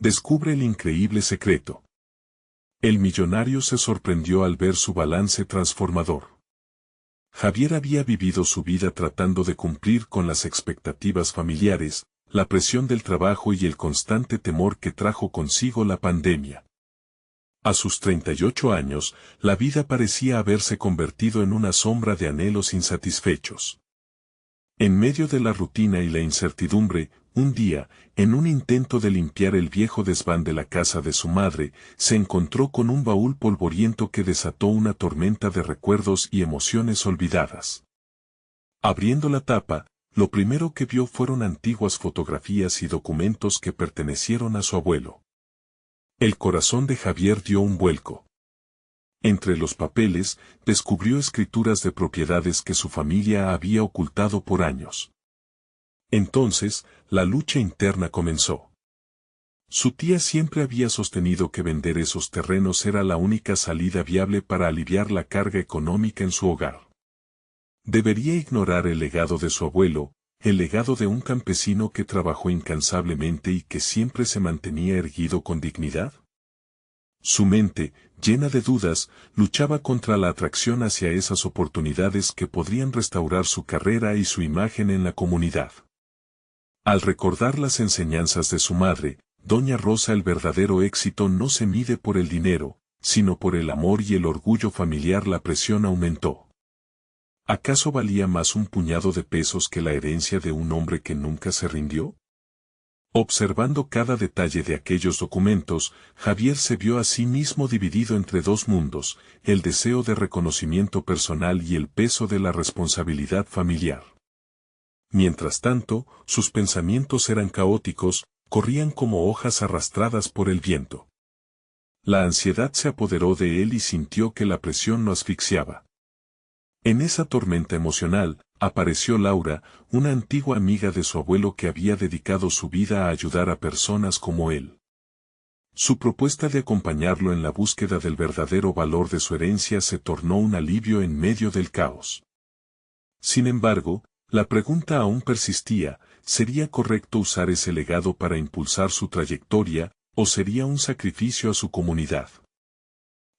Descubre el increíble secreto. El millonario se sorprendió al ver su balance transformador. Javier había vivido su vida tratando de cumplir con las expectativas familiares, la presión del trabajo y el constante temor que trajo consigo la pandemia. A sus 38 años, la vida parecía haberse convertido en una sombra de anhelos insatisfechos. En medio de la rutina y la incertidumbre, un día, en un intento de limpiar el viejo desván de la casa de su madre, se encontró con un baúl polvoriento que desató una tormenta de recuerdos y emociones olvidadas. Abriendo la tapa, lo primero que vio fueron antiguas fotografías y documentos que pertenecieron a su abuelo. El corazón de Javier dio un vuelco. Entre los papeles, descubrió escrituras de propiedades que su familia había ocultado por años. Entonces, la lucha interna comenzó. Su tía siempre había sostenido que vender esos terrenos era la única salida viable para aliviar la carga económica en su hogar. ¿Debería ignorar el legado de su abuelo, el legado de un campesino que trabajó incansablemente y que siempre se mantenía erguido con dignidad? Su mente, llena de dudas, luchaba contra la atracción hacia esas oportunidades que podrían restaurar su carrera y su imagen en la comunidad. Al recordar las enseñanzas de su madre, Doña Rosa, el verdadero éxito no se mide por el dinero, sino por el amor y el orgullo familiar. La presión aumentó. ¿Acaso valía más un puñado de pesos que la herencia de un hombre que nunca se rindió? Observando cada detalle de aquellos documentos, Javier se vio a sí mismo dividido entre dos mundos, el deseo de reconocimiento personal y el peso de la responsabilidad familiar. Mientras tanto, sus pensamientos eran caóticos, corrían como hojas arrastradas por el viento. La ansiedad se apoderó de él y sintió que la presión lo asfixiaba. En esa tormenta emocional, apareció Laura, una antigua amiga de su abuelo que había dedicado su vida a ayudar a personas como él. Su propuesta de acompañarlo en la búsqueda del verdadero valor de su herencia se tornó un alivio en medio del caos. Sin embargo, la pregunta aún persistía: ¿sería correcto usar ese legado para impulsar su trayectoria, o sería un sacrificio a su comunidad?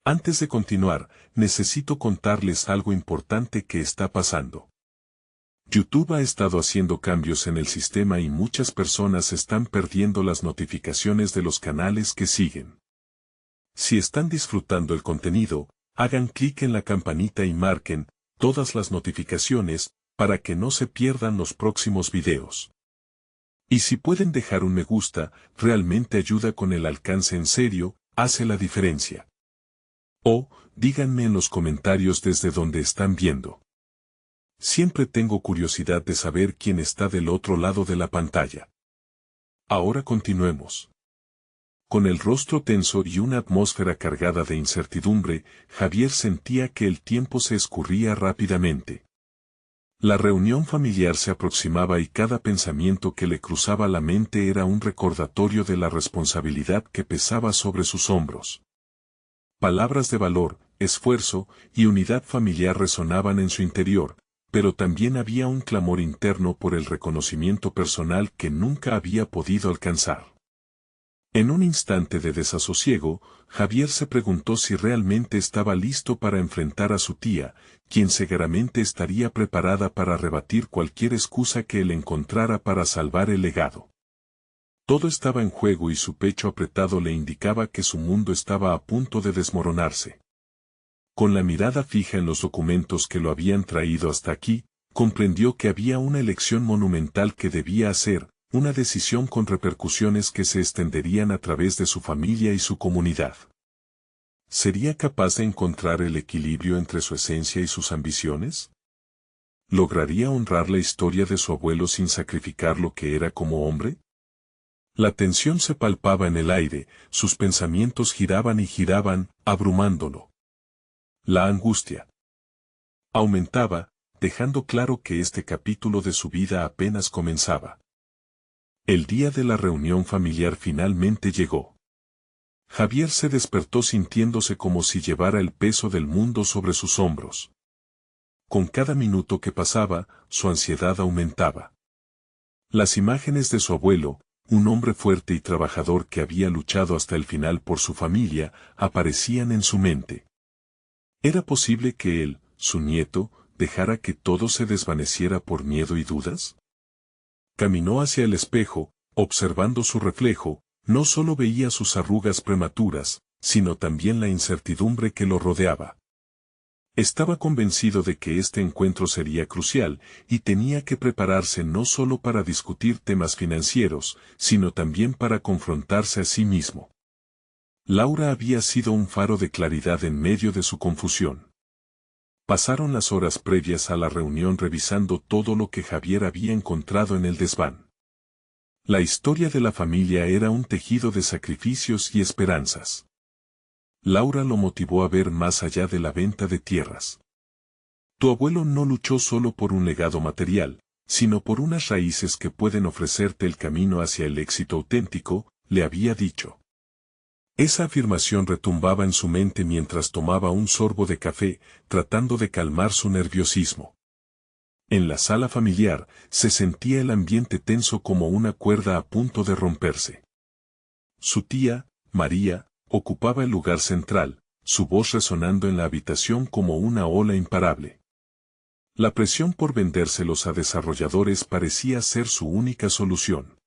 Antes de continuar, necesito contarles algo importante que está pasando. YouTube ha estado haciendo cambios en el sistema y muchas personas están perdiendo las notificaciones de los canales que siguen. Si están disfrutando el contenido, hagan clic en la campanita y marquen todas las notificaciones para que no se pierdan los próximos videos. Y si pueden dejar un me gusta, realmente ayuda con el alcance. En serio, hace la diferencia. O, díganme en los comentarios desde donde están viendo. Siempre tengo curiosidad de saber quién está del otro lado de la pantalla. Ahora continuemos. Con el rostro tenso y una atmósfera cargada de incertidumbre, Javier sentía que el tiempo se escurría rápidamente. La reunión familiar se aproximaba y cada pensamiento que le cruzaba la mente era un recordatorio de la responsabilidad que pesaba sobre sus hombros. Palabras de valor, esfuerzo y unidad familiar resonaban en su interior, pero también había un clamor interno por el reconocimiento personal que nunca había podido alcanzar. En un instante de desasosiego, Javier se preguntó si realmente estaba listo para enfrentar a su tía, quien seguramente estaría preparada para rebatir cualquier excusa que él encontrara para salvar el legado. Todo estaba en juego y su pecho apretado le indicaba que su mundo estaba a punto de desmoronarse. Con la mirada fija en los documentos que lo habían traído hasta aquí, comprendió que había una elección monumental que debía hacer, una decisión con repercusiones que se extenderían a través de su familia y su comunidad. ¿Sería capaz de encontrar el equilibrio entre su esencia y sus ambiciones? ¿Lograría honrar la historia de su abuelo sin sacrificar lo que era como hombre? La tensión se palpaba en el aire, sus pensamientos giraban y giraban, abrumándolo. La angustia aumentaba, dejando claro que este capítulo de su vida apenas comenzaba. El día de la reunión familiar finalmente llegó. Javier se despertó sintiéndose como si llevara el peso del mundo sobre sus hombros. Con cada minuto que pasaba, su ansiedad aumentaba. Las imágenes de su abuelo, un hombre fuerte y trabajador que había luchado hasta el final por su familia, aparecían en su mente. ¿Era posible que él, su nieto, dejara que todo se desvaneciera por miedo y dudas? Caminó hacia el espejo, observando su reflejo, no solo veía sus arrugas prematuras, sino también la incertidumbre que lo rodeaba. Estaba convencido de que este encuentro sería crucial, y tenía que prepararse no solo para discutir temas financieros, sino también para confrontarse a sí mismo. Laura había sido un faro de claridad en medio de su confusión. Pasaron las horas previas a la reunión revisando todo lo que Javier había encontrado en el desván. La historia de la familia era un tejido de sacrificios y esperanzas. Laura lo motivó a ver más allá de la venta de tierras. Tu abuelo no luchó solo por un legado material, sino por unas raíces que pueden ofrecerte el camino hacia el éxito auténtico, le había dicho. Esa afirmación retumbaba en su mente mientras tomaba un sorbo de café, tratando de calmar su nerviosismo. En la sala familiar, se sentía el ambiente tenso como una cuerda a punto de romperse. Su tía, María, ocupaba el lugar central, su voz resonando en la habitación como una ola imparable. La presión por vendérselos a desarrolladores parecía ser su única solución.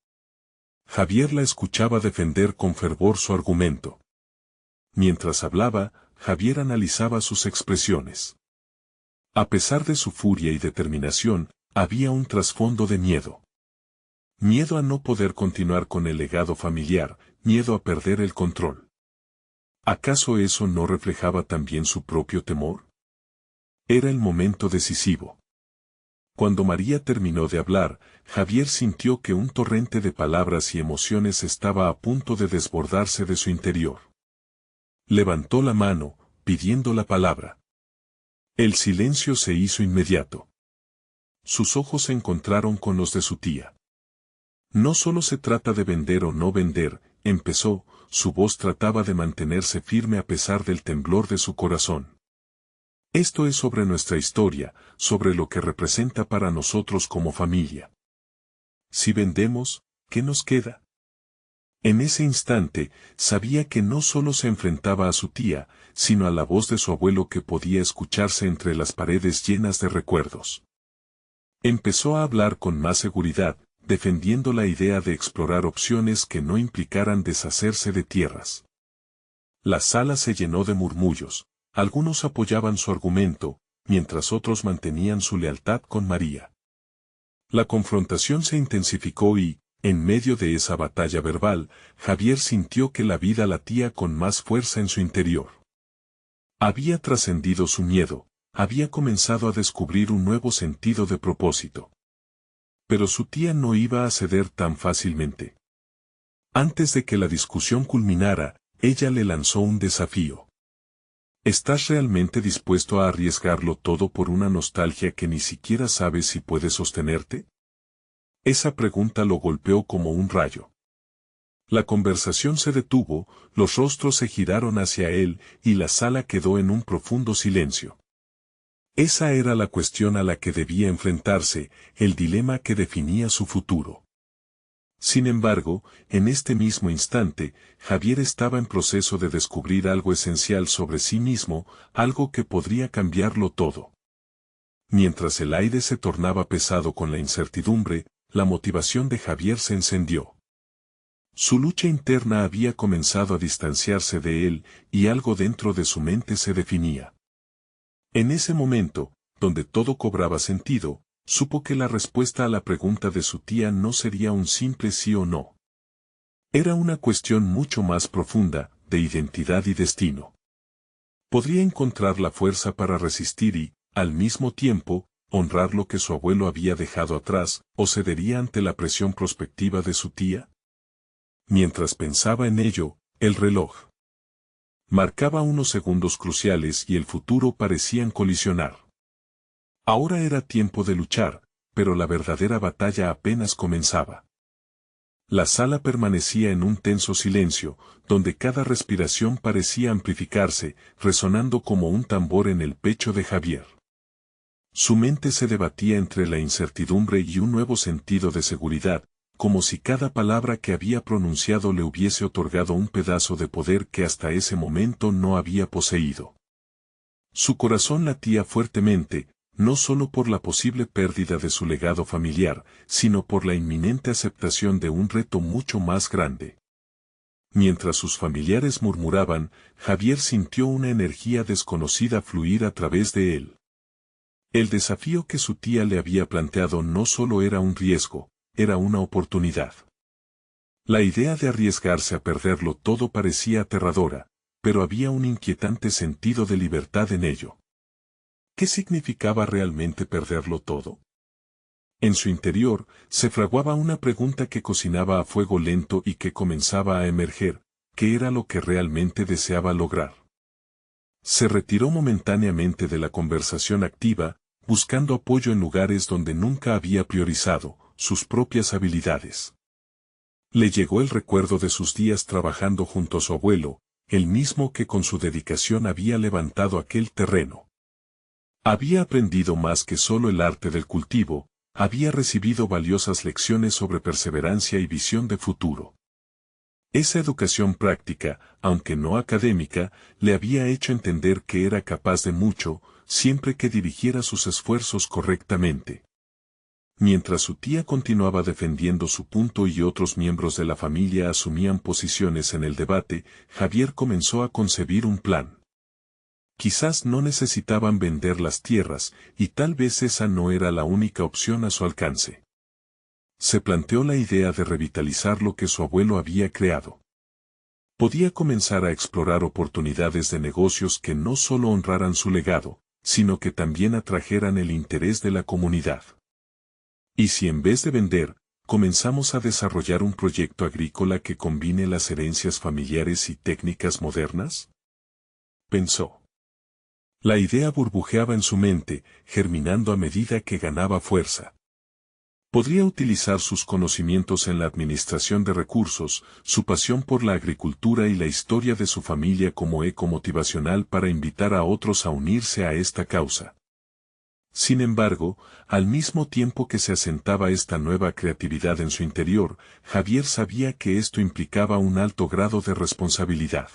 Javier la escuchaba defender con fervor su argumento. Mientras hablaba, Javier analizaba sus expresiones. A pesar de su furia y determinación, había un trasfondo de miedo. Miedo a no poder continuar con el legado familiar, miedo a perder el control. ¿Acaso eso no reflejaba también su propio temor? Era el momento decisivo. Cuando María terminó de hablar, Javier sintió que un torrente de palabras y emociones estaba a punto de desbordarse de su interior. Levantó la mano, pidiendo la palabra. El silencio se hizo inmediato. Sus ojos se encontraron con los de su tía. No solo se trata de vender o no vender, empezó, su voz trataba de mantenerse firme a pesar del temblor de su corazón. Esto es sobre nuestra historia, sobre lo que representa para nosotros como familia. Si vendemos, ¿qué nos queda? En ese instante, sabía que no solo se enfrentaba a su tía, sino a la voz de su abuelo que podía escucharse entre las paredes llenas de recuerdos. Empezó a hablar con más seguridad, defendiendo la idea de explorar opciones que no implicaran deshacerse de tierras. La sala se llenó de murmullos, algunos apoyaban su argumento, mientras otros mantenían su lealtad con María. La confrontación se intensificó y, en medio de esa batalla verbal, Javier sintió que la vida latía con más fuerza en su interior. Había trascendido su miedo, había comenzado a descubrir un nuevo sentido de propósito. Pero su tía no iba a ceder tan fácilmente. Antes de que la discusión culminara, ella le lanzó un desafío. ¿Estás realmente dispuesto a arriesgarlo todo por una nostalgia que ni siquiera sabes si puede sostenerte? Esa pregunta lo golpeó como un rayo. La conversación se detuvo, los rostros se giraron hacia él y la sala quedó en un profundo silencio. Esa era la cuestión a la que debía enfrentarse, el dilema que definía su futuro. Sin embargo, en este mismo instante, Javier estaba en proceso de descubrir algo esencial sobre sí mismo, algo que podría cambiarlo todo. Mientras el aire se tornaba pesado con la incertidumbre, la motivación de Javier se encendió. Su lucha interna había comenzado a distanciarse de él, y algo dentro de su mente se definía. En ese momento, donde todo cobraba sentido, supo que la respuesta a la pregunta de su tía no sería un simple sí o no. Era una cuestión mucho más profunda, de identidad y destino. Podría encontrar la fuerza para resistir y, al mismo tiempo, honrar lo que su abuelo había dejado atrás, o cedería ante la presión prospectiva de su tía. Mientras pensaba en ello, el reloj marcaba unos segundos cruciales y el futuro parecían colisionar. Ahora era tiempo de luchar, pero la verdadera batalla apenas comenzaba. La sala permanecía en un tenso silencio, donde cada respiración parecía amplificarse, resonando como un tambor en el pecho de Javier. Su mente se debatía entre la incertidumbre y un nuevo sentido de seguridad, como si cada palabra que había pronunciado le hubiese otorgado un pedazo de poder que hasta ese momento no había poseído. Su corazón latía fuertemente, no solo por la posible pérdida de su legado familiar, sino por la inminente aceptación de un reto mucho más grande. Mientras sus familiares murmuraban, Javier sintió una energía desconocida fluir a través de él. El desafío que su tía le había planteado no solo era un riesgo, era una oportunidad. La idea de arriesgarse a perderlo todo parecía aterradora, pero había un inquietante sentido de libertad en ello. ¿Qué significaba realmente perderlo todo? En su interior, se fraguaba una pregunta que cocinaba a fuego lento y que comenzaba a emerger: ¿qué era lo que realmente deseaba lograr? Se retiró momentáneamente de la conversación activa, buscando apoyo en lugares donde nunca había priorizado sus propias habilidades. Le llegó el recuerdo de sus días trabajando junto a su abuelo, el mismo que con su dedicación había levantado aquel terreno. Había aprendido más que solo el arte del cultivo, había recibido valiosas lecciones sobre perseverancia y visión de futuro. Esa educación práctica, aunque no académica, le había hecho entender que era capaz de mucho, siempre que dirigiera sus esfuerzos correctamente. Mientras su tía continuaba defendiendo su punto y otros miembros de la familia asumían posiciones en el debate, Javier comenzó a concebir un plan. Quizás no necesitaban vender las tierras, y tal vez esa no era la única opción a su alcance. Se planteó la idea de revitalizar lo que su abuelo había creado. Podía comenzar a explorar oportunidades de negocios que no solo honraran su legado, sino que también atrajeran el interés de la comunidad. ¿Y si en vez de vender, comenzamos a desarrollar un proyecto agrícola que combine las herencias familiares y técnicas modernas? Pensó. La idea burbujeaba en su mente, germinando a medida que ganaba fuerza. Podría utilizar sus conocimientos en la administración de recursos, su pasión por la agricultura y la historia de su familia como eco motivacional para invitar a otros a unirse a esta causa. Sin embargo, al mismo tiempo que se asentaba esta nueva creatividad en su interior, Javier sabía que esto implicaba un alto grado de responsabilidad.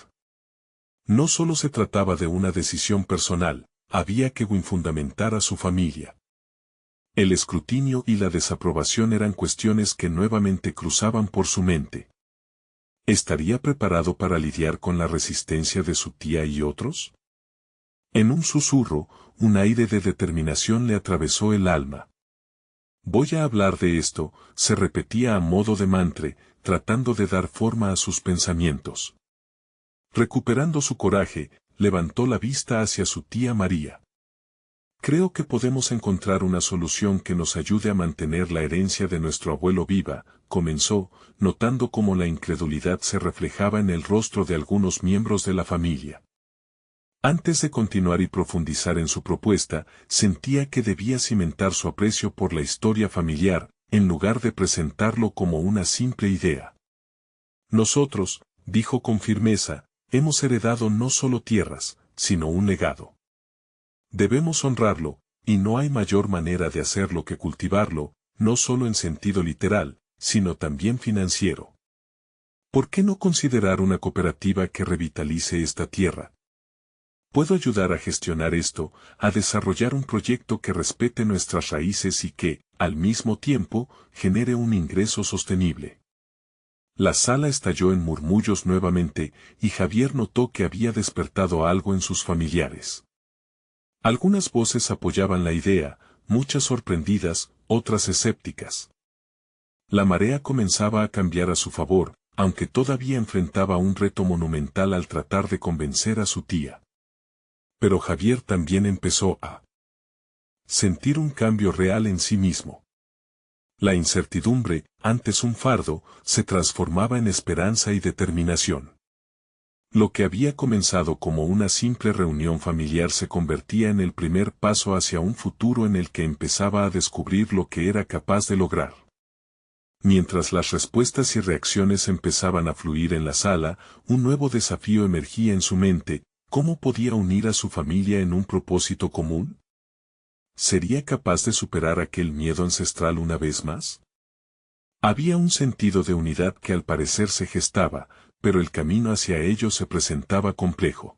No solo se trataba de una decisión personal, había que fundamentar a su familia. El escrutinio y la desaprobación eran cuestiones que nuevamente cruzaban por su mente. ¿Estaría preparado para lidiar con la resistencia de su tía y otros? En un susurro, un aire de determinación le atravesó el alma. Voy a hablar de esto, se repetía a modo de mantra, tratando de dar forma a sus pensamientos. Recuperando su coraje, levantó la vista hacia su tía María. Creo que podemos encontrar una solución que nos ayude a mantener la herencia de nuestro abuelo viva, comenzó, notando cómo la incredulidad se reflejaba en el rostro de algunos miembros de la familia. Antes de continuar y profundizar en su propuesta, sentía que debía cimentar su aprecio por la historia familiar, en lugar de presentarlo como una simple idea. Nosotros, dijo con firmeza, hemos heredado no solo tierras, sino un legado. Debemos honrarlo, y no hay mayor manera de hacerlo que cultivarlo, no solo en sentido literal, sino también financiero. ¿Por qué no considerar una cooperativa que revitalice esta tierra? Puedo ayudar a gestionar esto, a desarrollar un proyecto que respete nuestras raíces y que, al mismo tiempo, genere un ingreso sostenible. La sala estalló en murmullos nuevamente, y Javier notó que había despertado algo en sus familiares. Algunas voces apoyaban la idea, muchas sorprendidas, otras escépticas. La marea comenzaba a cambiar a su favor, aunque todavía enfrentaba un reto monumental al tratar de convencer a su tía. Pero Javier también empezó a sentir un cambio real en sí mismo. La incertidumbre, antes un fardo, se transformaba en esperanza y determinación. Lo que había comenzado como una simple reunión familiar se convertía en el primer paso hacia un futuro en el que empezaba a descubrir lo que era capaz de lograr. Mientras las respuestas y reacciones empezaban a fluir en la sala, un nuevo desafío emergía en su mente: ¿cómo podía unir a su familia en un propósito común? ¿Sería capaz de superar aquel miedo ancestral una vez más? Había un sentido de unidad que al parecer se gestaba, pero el camino hacia ello se presentaba complejo.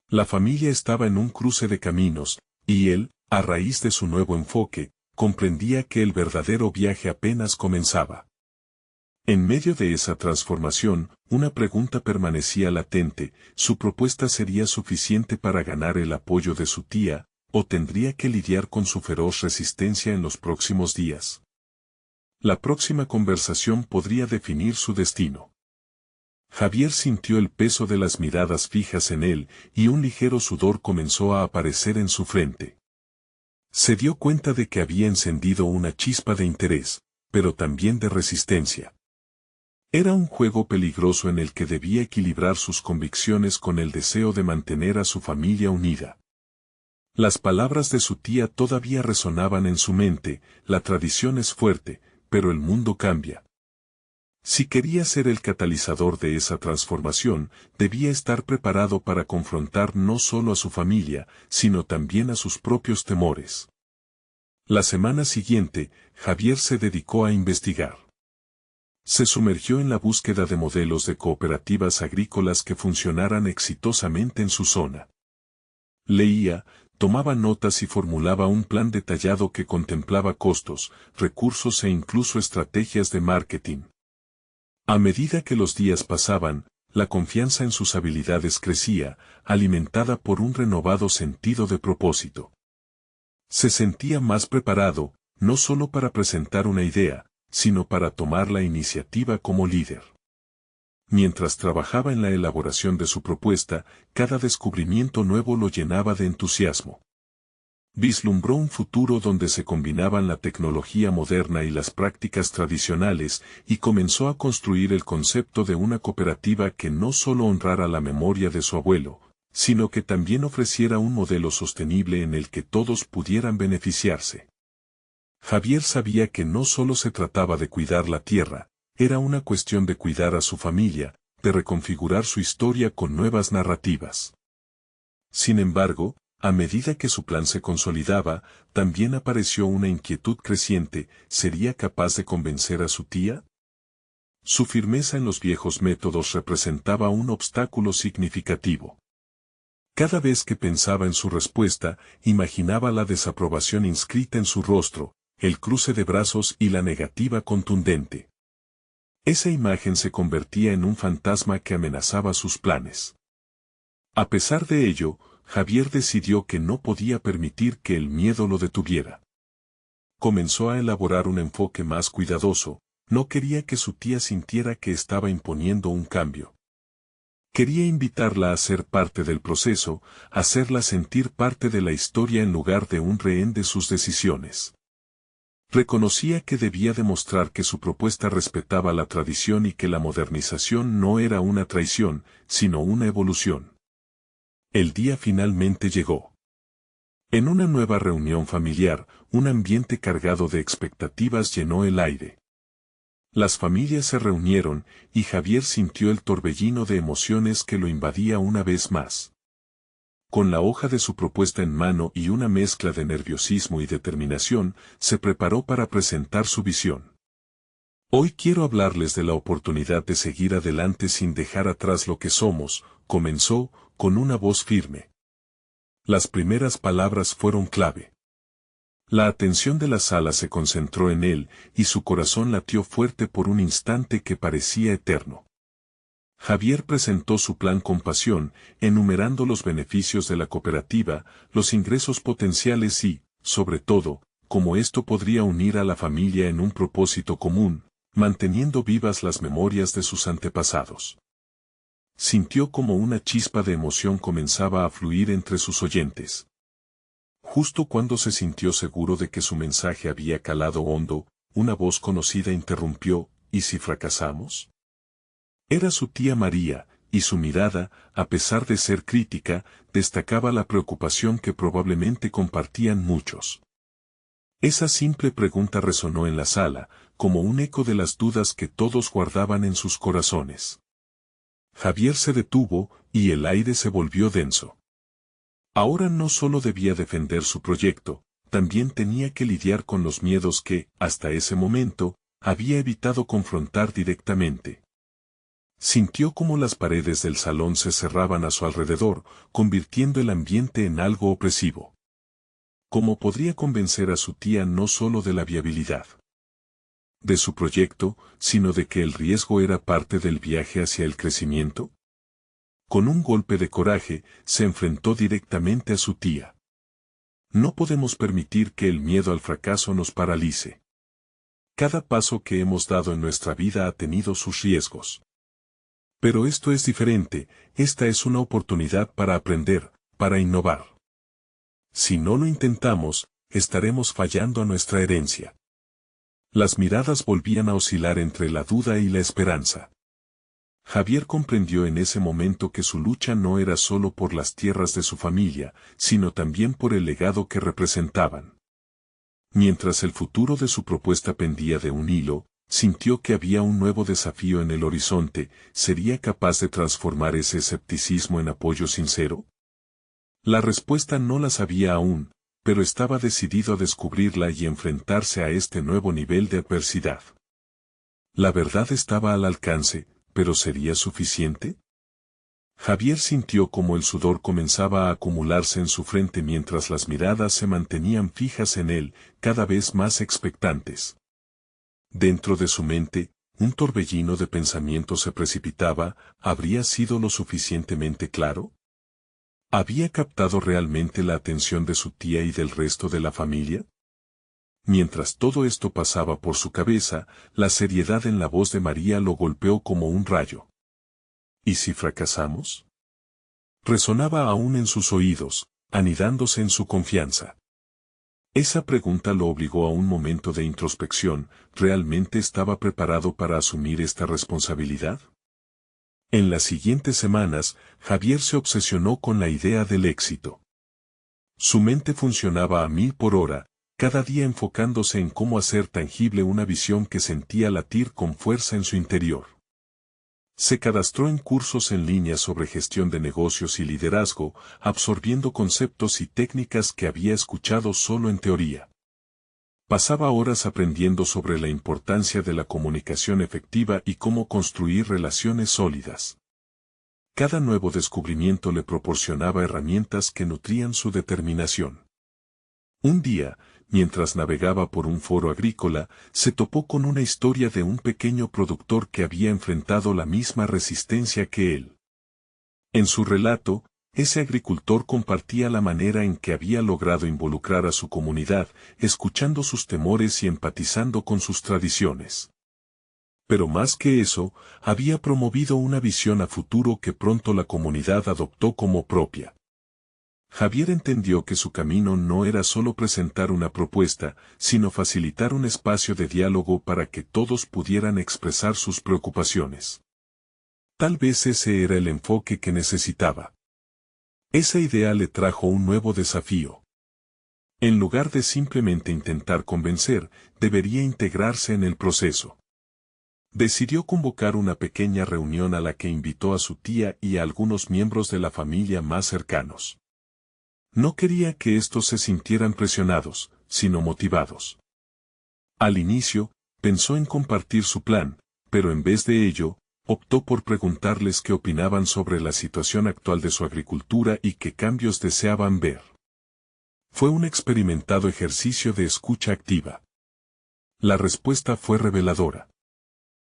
La familia estaba en un cruce de caminos, y él, a raíz de su nuevo enfoque, comprendía que el verdadero viaje apenas comenzaba. En medio de esa transformación, una pregunta permanecía latente: ¿su propuesta sería suficiente para ganar el apoyo de su tía, o tendría que lidiar con su feroz resistencia en los próximos días? La próxima conversación podría definir su destino. Javier sintió el peso de las miradas fijas en él, y un ligero sudor comenzó a aparecer en su frente. Se dio cuenta de que había encendido una chispa de interés, pero también de resistencia. Era un juego peligroso en el que debía equilibrar sus convicciones con el deseo de mantener a su familia unida. Las palabras de su tía todavía resonaban en su mente: la tradición es fuerte, pero el mundo cambia. Si quería ser el catalizador de esa transformación, debía estar preparado para confrontar no solo a su familia, sino también a sus propios temores. La semana siguiente, Javier se dedicó a investigar. Se sumergió en la búsqueda de modelos de cooperativas agrícolas que funcionaran exitosamente en su zona. Leía, tomaba notas y formulaba un plan detallado que contemplaba costos, recursos e incluso estrategias de marketing. A medida que los días pasaban, la confianza en sus habilidades crecía, alimentada por un renovado sentido de propósito. Se sentía más preparado, no solo para presentar una idea, sino para tomar la iniciativa como líder. Mientras trabajaba en la elaboración de su propuesta, cada descubrimiento nuevo lo llenaba de entusiasmo. Vislumbró un futuro donde se combinaban la tecnología moderna y las prácticas tradicionales, y comenzó a construir el concepto de una cooperativa que no solo honrara la memoria de su abuelo, sino que también ofreciera un modelo sostenible en el que todos pudieran beneficiarse. Javier sabía que no solo se trataba de cuidar la tierra, era una cuestión de cuidar a su familia, de reconfigurar su historia con nuevas narrativas. Sin embargo, a medida que su plan se consolidaba, también apareció una inquietud creciente: ¿sería capaz de convencer a su tía? Su firmeza en los viejos métodos representaba un obstáculo significativo. Cada vez que pensaba en su respuesta, imaginaba la desaprobación inscrita en su rostro, el cruce de brazos y la negativa contundente. Esa imagen se convertía en un fantasma que amenazaba sus planes. A pesar de ello, Javier decidió que no podía permitir que el miedo lo detuviera. Comenzó a elaborar un enfoque más cuidadoso: no quería que su tía sintiera que estaba imponiendo un cambio. Quería invitarla a ser parte del proceso, hacerla sentir parte de la historia en lugar de un rehén de sus decisiones. Reconocía que debía demostrar que su propuesta respetaba la tradición y que la modernización no era una traición, sino una evolución. El día finalmente llegó. En una nueva reunión familiar, un ambiente cargado de expectativas llenó el aire. Las familias se reunieron, y Javier sintió el torbellino de emociones que lo invadía una vez más. Con la hoja de su propuesta en mano y una mezcla de nerviosismo y determinación, se preparó para presentar su visión. Hoy quiero hablarles de la oportunidad de seguir adelante sin dejar atrás lo que somos, comenzó, con una voz firme. Las primeras palabras fueron clave. La atención de la sala se concentró en él, y su corazón latió fuerte por un instante que parecía eterno. Javier presentó su plan con pasión, enumerando los beneficios de la cooperativa, los ingresos potenciales y, sobre todo, cómo esto podría unir a la familia en un propósito común, manteniendo vivas las memorias de sus antepasados. Sintió como una chispa de emoción comenzaba a fluir entre sus oyentes. Justo cuando se sintió seguro de que su mensaje había calado hondo, una voz conocida interrumpió: ¿y si fracasamos? Era su tía María, y su mirada, a pesar de ser crítica, destacaba la preocupación que probablemente compartían muchos. Esa simple pregunta resonó en la sala, como un eco de las dudas que todos guardaban en sus corazones. Javier se detuvo, y el aire se volvió denso. Ahora no solo debía defender su proyecto, también tenía que lidiar con los miedos que, hasta ese momento, había evitado confrontar directamente. Sintió cómo las paredes del salón se cerraban a su alrededor, convirtiendo el ambiente en algo opresivo. ¿Cómo podría convencer a su tía no solo de la viabilidad de su proyecto, sino de que el riesgo era parte del viaje hacia el crecimiento? Con un golpe de coraje, se enfrentó directamente a su tía. No podemos permitir que el miedo al fracaso nos paralice. Cada paso que hemos dado en nuestra vida ha tenido sus riesgos. Pero esto es diferente, esta es una oportunidad para aprender, para innovar. Si no lo intentamos, estaremos fallando a nuestra herencia. Las miradas volvían a oscilar entre la duda y la esperanza. Javier comprendió en ese momento que su lucha no era solo por las tierras de su familia, sino también por el legado que representaban. Mientras el futuro de su propuesta pendía de un hilo, sintió que había un nuevo desafío en el horizonte. ¿Sería capaz de transformar ese escepticismo en apoyo sincero? La respuesta no la sabía aún, pero estaba decidido a descubrirla y enfrentarse a este nuevo nivel de adversidad. La verdad estaba al alcance, ¿pero sería suficiente? Javier sintió como el sudor comenzaba a acumularse en su frente mientras las miradas se mantenían fijas en él, cada vez más expectantes. Dentro de su mente, un torbellino de pensamientos se precipitaba. ¿Habría sido lo suficientemente claro? ¿Había captado realmente la atención de su tía y del resto de la familia? Mientras todo esto pasaba por su cabeza, la seriedad en la voz de María lo golpeó como un rayo. ¿Y si fracasamos? Resonaba aún en sus oídos, anidándose en su confianza. Esa pregunta lo obligó a un momento de introspección. ¿Realmente estaba preparado para asumir esta responsabilidad? En las siguientes semanas, Javier se obsesionó con la idea del éxito. Su mente funcionaba a 1000 por hora, cada día enfocándose en cómo hacer tangible una visión que sentía latir con fuerza en su interior. Se cadastró en cursos en línea sobre gestión de negocios y liderazgo, absorbiendo conceptos y técnicas que había escuchado solo en teoría. Pasaba horas aprendiendo sobre la importancia de la comunicación efectiva y cómo construir relaciones sólidas. Cada nuevo descubrimiento le proporcionaba herramientas que nutrían su determinación. Un día, mientras navegaba por un foro agrícola, se topó con una historia de un pequeño productor que había enfrentado la misma resistencia que él. En su relato, ese agricultor compartía la manera en que había logrado involucrar a su comunidad, escuchando sus temores y empatizando con sus tradiciones. Pero más que eso, había promovido una visión a futuro que pronto la comunidad adoptó como propia. Javier entendió que su camino no era solo presentar una propuesta, sino facilitar un espacio de diálogo para que todos pudieran expresar sus preocupaciones. Tal vez ese era el enfoque que necesitaba. Esa idea le trajo un nuevo desafío. En lugar de simplemente intentar convencer, debería integrarse en el proceso. Decidió convocar una pequeña reunión a la que invitó a su tía y a algunos miembros de la familia más cercanos. No quería que estos se sintieran presionados, sino motivados. Al inicio, pensó en compartir su plan, pero en vez de ello, optó por preguntarles qué opinaban sobre la situación actual de su agricultura y qué cambios deseaban ver. Fue un experimentado ejercicio de escucha activa. La respuesta fue reveladora.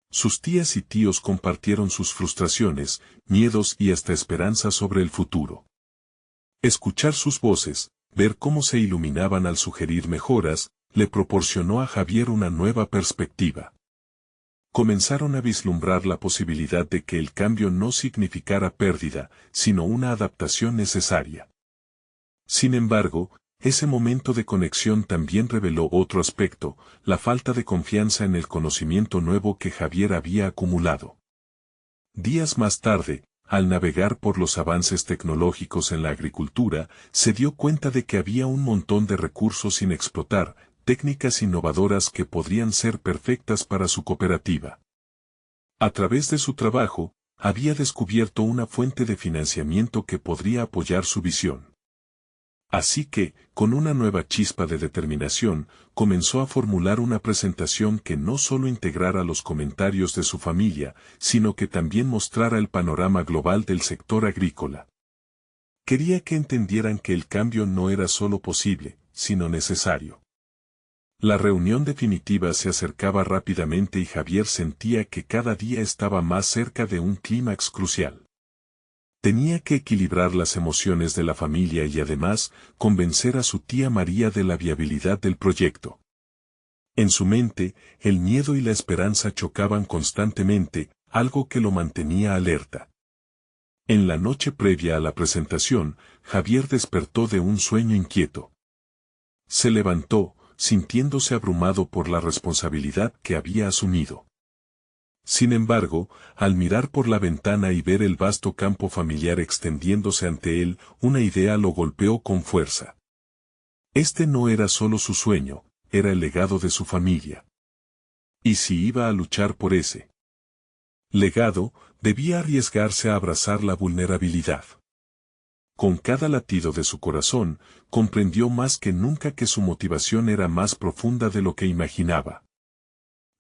Sus tías y tíos compartieron sus frustraciones, miedos y hasta esperanzas sobre el futuro. Escuchar sus voces, ver cómo se iluminaban al sugerir mejoras, le proporcionó a Javier una nueva perspectiva. Comenzaron a vislumbrar la posibilidad de que el cambio no significara pérdida, sino una adaptación necesaria. Sin embargo, ese momento de conexión también reveló otro aspecto, la falta de confianza en el conocimiento nuevo que Javier había acumulado. Días más tarde, al navegar por los avances tecnológicos en la agricultura, se dio cuenta de que había un montón de recursos sin explotar, técnicas innovadoras que podrían ser perfectas para su cooperativa. A través de su trabajo, había descubierto una fuente de financiamiento que podría apoyar su visión. Así que, con una nueva chispa de determinación, comenzó a formular una presentación que no solo integrara los comentarios de su familia, sino que también mostrara el panorama global del sector agrícola. Quería que entendieran que el cambio no era solo posible, sino necesario. La reunión definitiva se acercaba rápidamente y Javier sentía que cada día estaba más cerca de un clímax crucial. Tenía que equilibrar las emociones de la familia y además convencer a su tía María de la viabilidad del proyecto. En su mente, el miedo y la esperanza chocaban constantemente, algo que lo mantenía alerta. En la noche previa a la presentación, Javier despertó de un sueño inquieto. Se levantó, sintiéndose abrumado por la responsabilidad que había asumido. Sin embargo, al mirar por la ventana y ver el vasto campo familiar extendiéndose ante él, una idea lo golpeó con fuerza. Este no era solo su sueño, era el legado de su familia. ¿Y si iba a luchar por ese legado, debía arriesgarse a abrazar la vulnerabilidad? Con cada latido de su corazón, comprendió más que nunca que su motivación era más profunda de lo que imaginaba.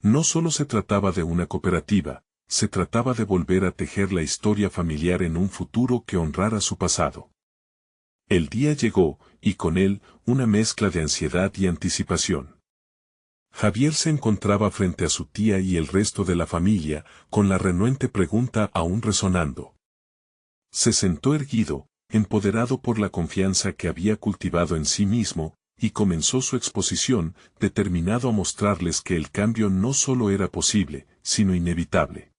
No solo se trataba de una cooperativa, se trataba de volver a tejer la historia familiar en un futuro que honrara su pasado. El día llegó, y con él, una mezcla de ansiedad y anticipación. Javier se encontraba frente a su tía y el resto de la familia, con la renuente pregunta aún resonando. Se sentó erguido, empoderado por la confianza que había cultivado en sí mismo, y comenzó su exposición, determinado a mostrarles que el cambio no solo era posible, sino inevitable.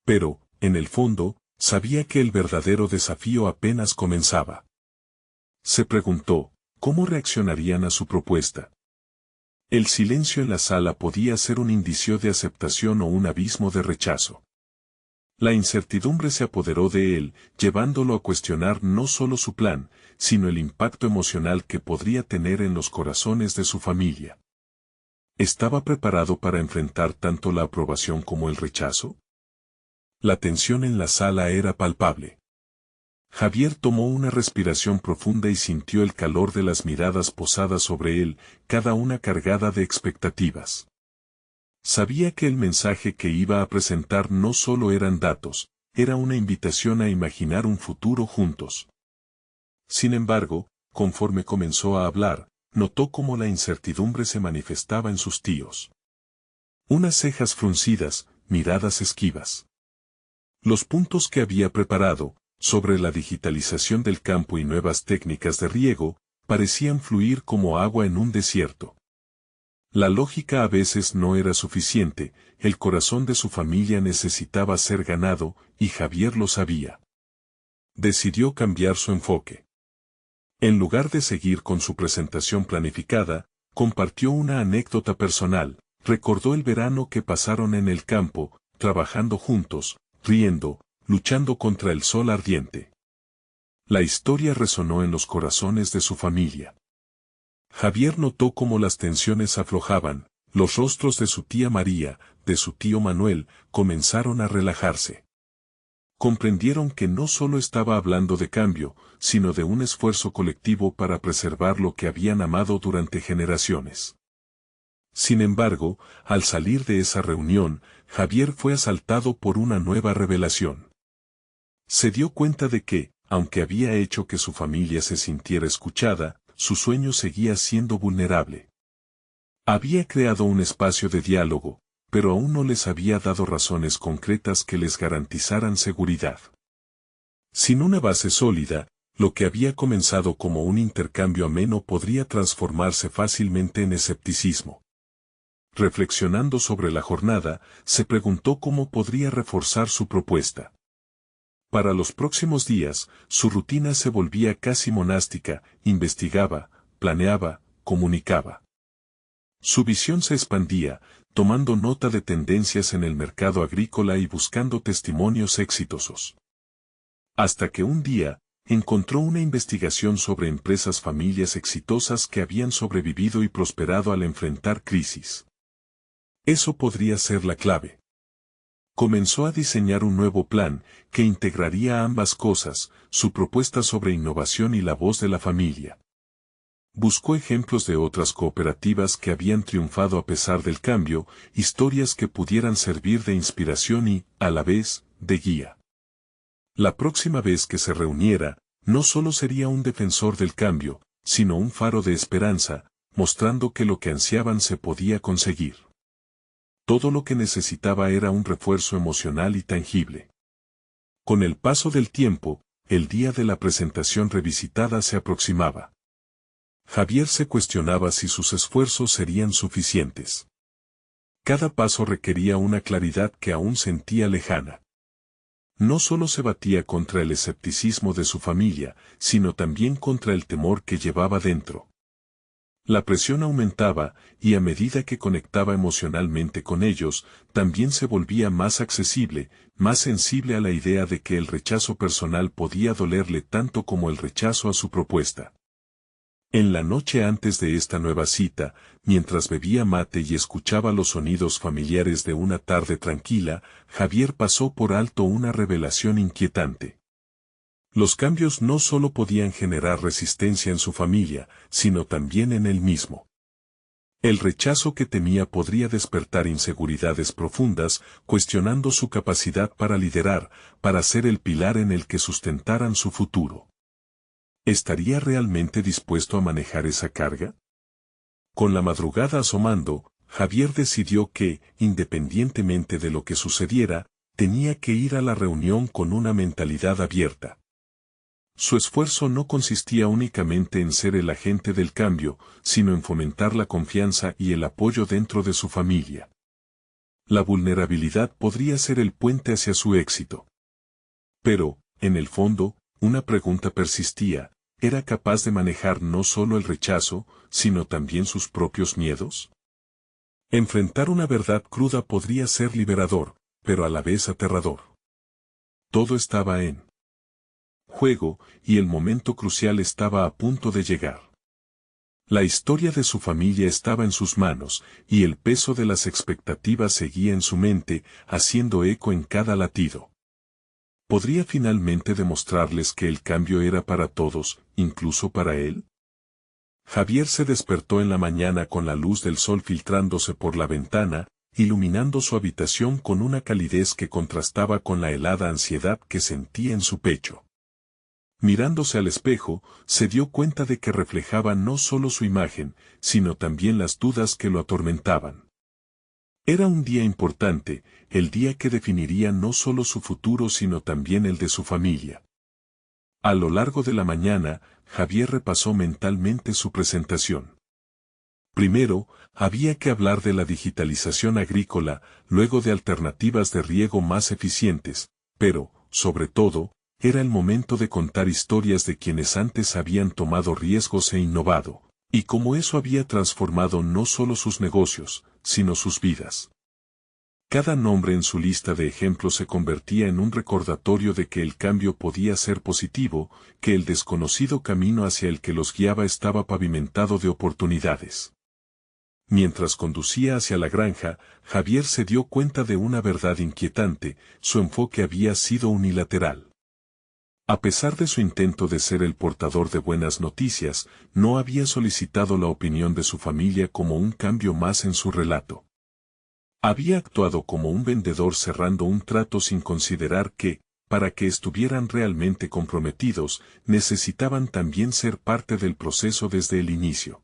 Pero, en el fondo, sabía que el verdadero desafío apenas comenzaba. Se preguntó, ¿cómo reaccionarían a su propuesta? El silencio en la sala podía ser un indicio de aceptación o un abismo de rechazo. La incertidumbre se apoderó de él, llevándolo a cuestionar no solo su plan, sino el impacto emocional que podría tener en los corazones de su familia. ¿Estaba preparado para enfrentar tanto la aprobación como el rechazo? La tensión en la sala era palpable. Javier tomó una respiración profunda y sintió el calor de las miradas posadas sobre él, cada una cargada de expectativas. Sabía que el mensaje que iba a presentar no solo eran datos, era una invitación a imaginar un futuro juntos. Sin embargo, conforme comenzó a hablar, notó cómo la incertidumbre se manifestaba en sus tíos. Unas cejas fruncidas, miradas esquivas. Los puntos que había preparado, sobre la digitalización del campo y nuevas técnicas de riego, parecían fluir como agua en un desierto. La lógica a veces no era suficiente, el corazón de su familia necesitaba ser ganado, y Javier lo sabía. Decidió cambiar su enfoque. En lugar de seguir con su presentación planificada, compartió una anécdota personal, recordó el verano que pasaron en el campo, trabajando juntos, riendo, luchando contra el sol ardiente. La historia resonó en los corazones de su familia. Javier notó cómo las tensiones aflojaban, los rostros de su tía María, de su tío Manuel, comenzaron a relajarse. Comprendieron que no solo estaba hablando de cambio, sino de un esfuerzo colectivo para preservar lo que habían amado durante generaciones. Sin embargo, al salir de esa reunión, Javier fue asaltado por una nueva revelación. Se dio cuenta de que, aunque había hecho que su familia se sintiera escuchada, su sueño seguía siendo vulnerable. Había creado un espacio de diálogo, pero aún no les había dado razones concretas que les garantizaran seguridad. Sin una base sólida, lo que había comenzado como un intercambio ameno podría transformarse fácilmente en escepticismo. Reflexionando sobre la jornada, se preguntó cómo podría reforzar su propuesta. Para los próximos días, su rutina se volvía casi monástica, investigaba, planeaba, comunicaba. Su visión se expandía, tomando nota de tendencias en el mercado agrícola y buscando testimonios exitosos. Hasta que un día, encontró una investigación sobre empresas familias exitosas que habían sobrevivido y prosperado al enfrentar crisis. Eso podría ser la clave. Comenzó a diseñar un nuevo plan que integraría ambas cosas, su propuesta sobre innovación y la voz de la familia. Buscó ejemplos de otras cooperativas que habían triunfado a pesar del cambio, historias que pudieran servir de inspiración y, a la vez, de guía. La próxima vez que se reuniera, no solo sería un defensor del cambio, sino un faro de esperanza, mostrando que lo que ansiaban se podía conseguir. Todo lo que necesitaba era un refuerzo emocional y tangible. Con el paso del tiempo, el día de la presentación revisitada se aproximaba. Javier se cuestionaba si sus esfuerzos serían suficientes. Cada paso requería una claridad que aún sentía lejana. No solo se batía contra el escepticismo de su familia, sino también contra el temor que llevaba dentro. La presión aumentaba, y a medida que conectaba emocionalmente con ellos, también se volvía más accesible, más sensible a la idea de que el rechazo personal podía dolerle tanto como el rechazo a su propuesta. En la noche antes de esta nueva cita, mientras bebía mate y escuchaba los sonidos familiares de una tarde tranquila, Javier pasó por alto una revelación inquietante. Los cambios no solo podían generar resistencia en su familia, sino también en él mismo. El rechazo que temía podría despertar inseguridades profundas, cuestionando su capacidad para liderar, para ser el pilar en el que sustentaran su futuro. ¿Estaría realmente dispuesto a manejar esa carga? Con la madrugada asomando, Javier decidió que, independientemente de lo que sucediera, tenía que ir a la reunión con una mentalidad abierta. Su esfuerzo no consistía únicamente en ser el agente del cambio, sino en fomentar la confianza y el apoyo dentro de su familia. La vulnerabilidad podría ser el puente hacia su éxito. Pero, en el fondo, una pregunta persistía: ¿era capaz de manejar no solo el rechazo, sino también sus propios miedos? Enfrentar una verdad cruda podría ser liberador, pero a la vez aterrador. Todo estaba en juego, y el momento crucial estaba a punto de llegar. La historia de su familia estaba en sus manos, y el peso de las expectativas seguía en su mente, haciendo eco en cada latido. ¿Podría finalmente demostrarles que el cambio era para todos, incluso para él? Javier se despertó en la mañana con la luz del sol filtrándose por la ventana, iluminando su habitación con una calidez que contrastaba con la helada ansiedad que sentía en su pecho. Mirándose al espejo, se dio cuenta de que reflejaba no solo su imagen, sino también las dudas que lo atormentaban. Era un día importante, el día que definiría no solo su futuro sino también el de su familia. A lo largo de la mañana, Javier repasó mentalmente su presentación. Primero, había que hablar de la digitalización agrícola, luego de alternativas de riego más eficientes, pero, sobre todo, era el momento de contar historias de quienes antes habían tomado riesgos e innovado, y cómo eso había transformado no solo sus negocios, sino sus vidas. Cada nombre en su lista de ejemplos se convertía en un recordatorio de que el cambio podía ser positivo, que el desconocido camino hacia el que los guiaba estaba pavimentado de oportunidades. Mientras conducía hacia la granja, Javier se dio cuenta de una verdad inquietante: su enfoque había sido unilateral. A pesar de su intento de ser el portador de buenas noticias, no había solicitado la opinión de su familia como un cambio más en su relato. Había actuado como un vendedor cerrando un trato sin considerar que, para que estuvieran realmente comprometidos, necesitaban también ser parte del proceso desde el inicio.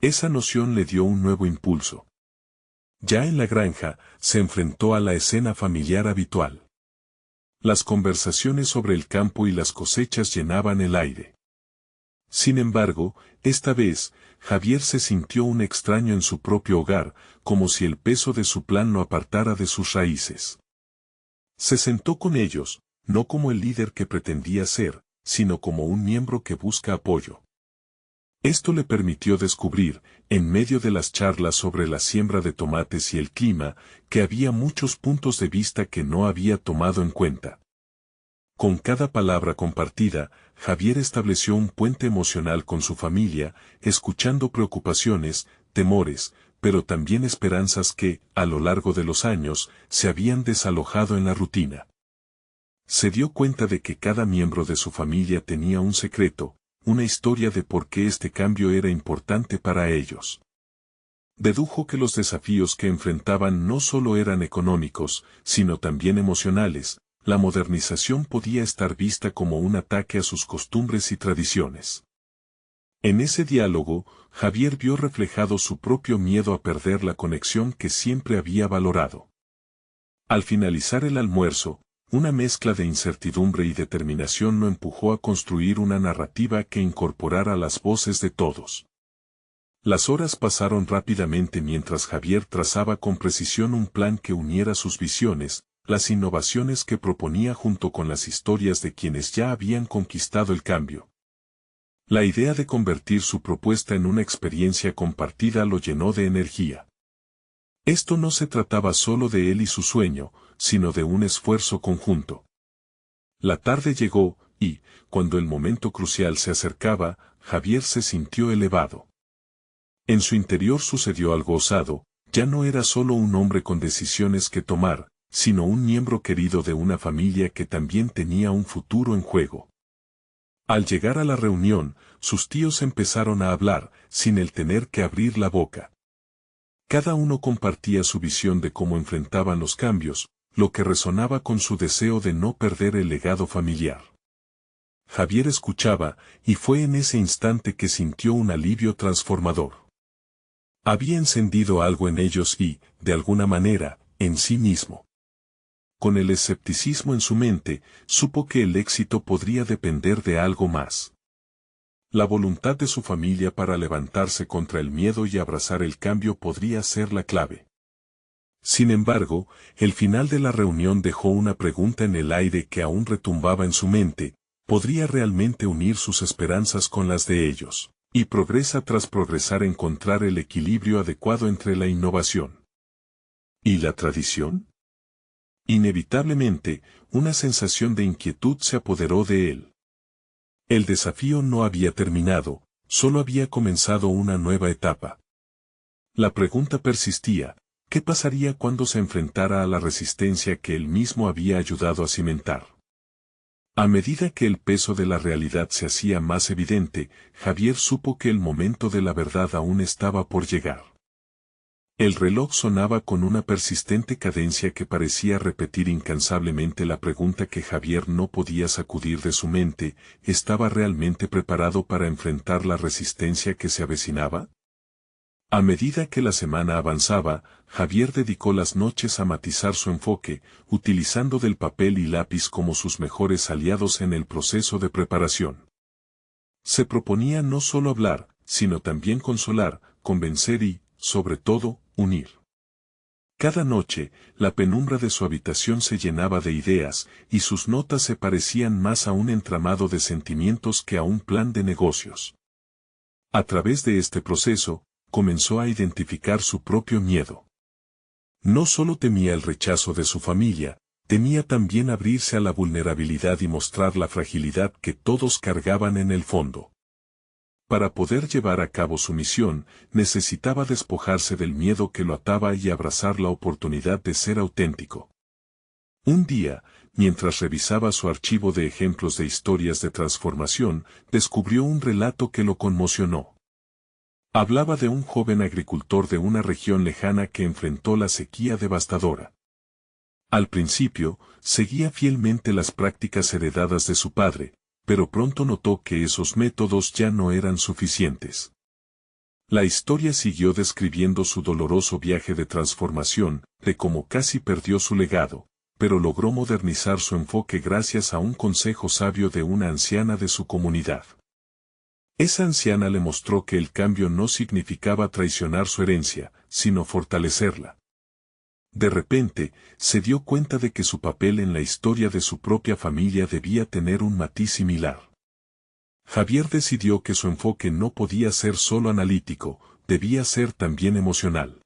Esa noción le dio un nuevo impulso. Ya en la granja, se enfrentó a la escena familiar habitual. Las conversaciones sobre el campo y las cosechas llenaban el aire. Sin embargo, esta vez, Javier se sintió un extraño en su propio hogar, como si el peso de su plan lo apartara de sus raíces. Se sentó con ellos, no como el líder que pretendía ser, sino como un miembro que busca apoyo. Esto le permitió descubrir, en medio de las charlas sobre la siembra de tomates y el clima, que había muchos puntos de vista que no había tomado en cuenta. Con cada palabra compartida, Javier estableció un puente emocional con su familia, escuchando preocupaciones, temores, pero también esperanzas que, a lo largo de los años, se habían desalojado en la rutina. Se dio cuenta de que cada miembro de su familia tenía un secreto, una historia de por qué este cambio era importante para ellos. Dedujo que los desafíos que enfrentaban no solo eran económicos, sino también emocionales. La modernización podía estar vista como un ataque a sus costumbres y tradiciones. En ese diálogo, Javier vio reflejado su propio miedo a perder la conexión que siempre había valorado. Al finalizar el almuerzo, una mezcla de incertidumbre y determinación lo empujó a construir una narrativa que incorporara las voces de todos. Las horas pasaron rápidamente mientras Javier trazaba con precisión un plan que uniera sus visiones, las innovaciones que proponía junto con las historias de quienes ya habían conquistado el cambio. La idea de convertir su propuesta en una experiencia compartida lo llenó de energía. Esto no se trataba solo de él y su sueño, sino de un esfuerzo conjunto. La tarde llegó, y, cuando el momento crucial se acercaba, Javier se sintió elevado. En su interior sucedió algo osado, ya no era solo un hombre con decisiones que tomar, sino un miembro querido de una familia que también tenía un futuro en juego. Al llegar a la reunión, sus tíos empezaron a hablar, sin él tener que abrir la boca. Cada uno compartía su visión de cómo enfrentaban los cambios, lo que resonaba con su deseo de no perder el legado familiar. Javier escuchaba, y fue en ese instante que sintió un alivio transformador. Había encendido algo en ellos y, de alguna manera, en sí mismo. Con el escepticismo en su mente, supo que el éxito podría depender de algo más. La voluntad de su familia para levantarse contra el miedo y abrazar el cambio podría ser la clave. Sin embargo, el final de la reunión dejó una pregunta en el aire que aún retumbaba en su mente: ¿podría realmente unir sus esperanzas con las de ellos? Y progresa tras progresar encontrar el equilibrio adecuado entre la innovación y la tradición. Inevitablemente, una sensación de inquietud se apoderó de él. El desafío no había terminado, solo había comenzado una nueva etapa. La pregunta persistía: ¿qué pasaría cuando se enfrentara a la resistencia que él mismo había ayudado a cimentar? A medida que el peso de la realidad se hacía más evidente, Javier supo que el momento de la verdad aún estaba por llegar. El reloj sonaba con una persistente cadencia que parecía repetir incansablemente la pregunta que Javier no podía sacudir de su mente: ¿estaba realmente preparado para enfrentar la resistencia que se avecinaba? A medida que la semana avanzaba, Javier dedicó las noches a matizar su enfoque, utilizando del papel y lápiz como sus mejores aliados en el proceso de preparación. Se proponía no solo hablar, sino también consolar, convencer y, sobre todo, unir. Cada noche, la penumbra de su habitación se llenaba de ideas, y sus notas se parecían más a un entramado de sentimientos que a un plan de negocios. A través de este proceso, comenzó a identificar su propio miedo. No solo temía el rechazo de su familia, temía también abrirse a la vulnerabilidad y mostrar la fragilidad que todos cargaban en el fondo. Para poder llevar a cabo su misión, necesitaba despojarse del miedo que lo ataba y abrazar la oportunidad de ser auténtico. Un día, mientras revisaba su archivo de ejemplos de historias de transformación, descubrió un relato que lo conmocionó. Hablaba de un joven agricultor de una región lejana que enfrentó la sequía devastadora. Al principio, seguía fielmente las prácticas heredadas de su padre, pero pronto notó que esos métodos ya no eran suficientes. La historia siguió describiendo su doloroso viaje de transformación, de cómo casi perdió su legado, pero logró modernizar su enfoque gracias a un consejo sabio de una anciana de su comunidad. Esa anciana le mostró que el cambio no significaba traicionar su herencia, sino fortalecerla. De repente, se dio cuenta de que su papel en la historia de su propia familia debía tener un matiz similar. Javier decidió que su enfoque no podía ser solo analítico, debía ser también emocional.